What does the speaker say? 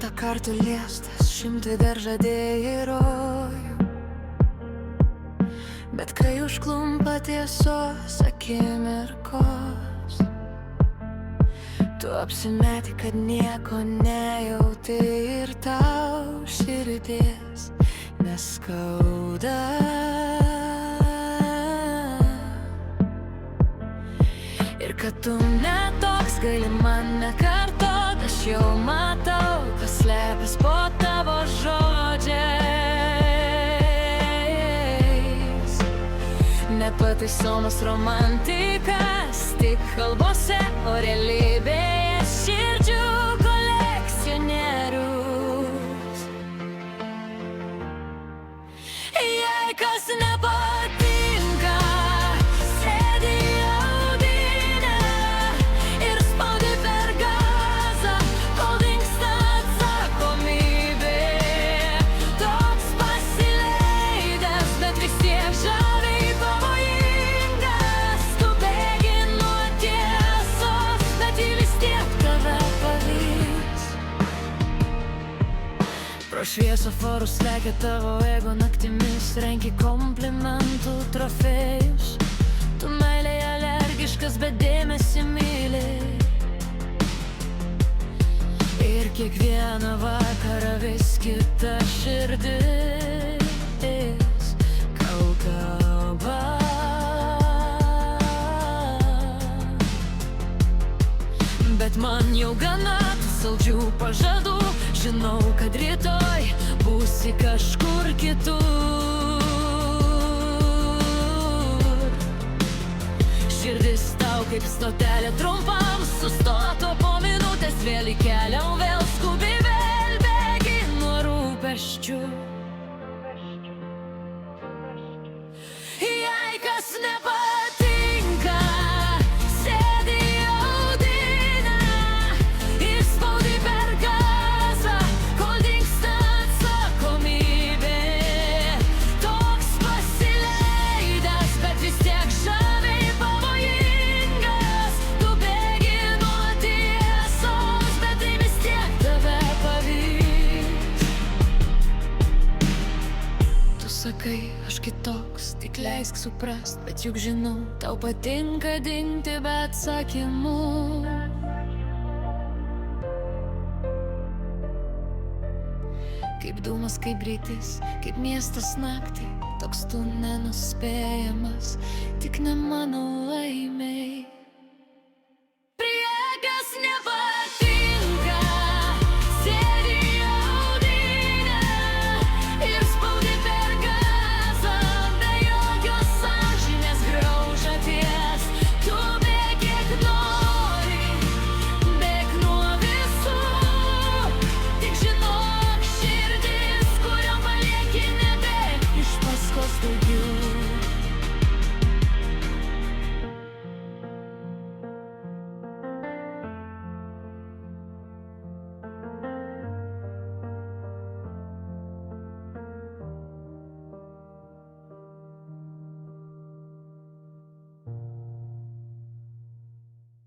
Šimtą kartų liestas, šimtai dar žadėjai rojų, bet kai užklumpa tiesos akimirkos, tu apsimeti, kad nieko nejauti ir tau širdies neskauda. Ir kad tu netoks gali man nekartot, aš jau matau, kas slepias po tavo žodžiais. Nepataisomas romantikas tik kalbose, o realybėje širdžių kolekcionierius. Jei kas nepatinka, sėdi audinę ir spaudi per gazą, kol dingsta atsakomybė. Toks pasileidęs, bet vis tiek žaviai pavojingas. Tu bėgi nuo tiesos, bet ji vis tiek tave pavys. Pro šviesoforus lekia tavo ego naktimis, renki komplimentų trofėjus. Tu meilėje alergiškas, bet dėmesį myli. Ir kiekvieną vakarą vis kita širdis kalba. Bet man jau gana tų saldžių pažadų. Žinau, kad rytoj būsi kažkur kitur. Širdis tau kaip stotelė trumpam sustoto po minutės, vėl į kelią, vėl skubi, vėl bėgi nuo rūpesčių. Jei kas nepatinka, sėdi audinę ir spaudi per gazą, kol dingsta atsakomybė. Toks pasileidęs, bet vis tiek žaviai pavojingas. Tu bėgi nuo tiesos, bet tai vis tiek tave pavys. Tu sakai, aš kitoks, tik leisk suprast, bet juk žinau, tau patinka dingti be atsakymų. Kaip dūmas, kaip greitis, kaip miestas naktį, toks tu nenuspėjamas, tik ne mano laikas.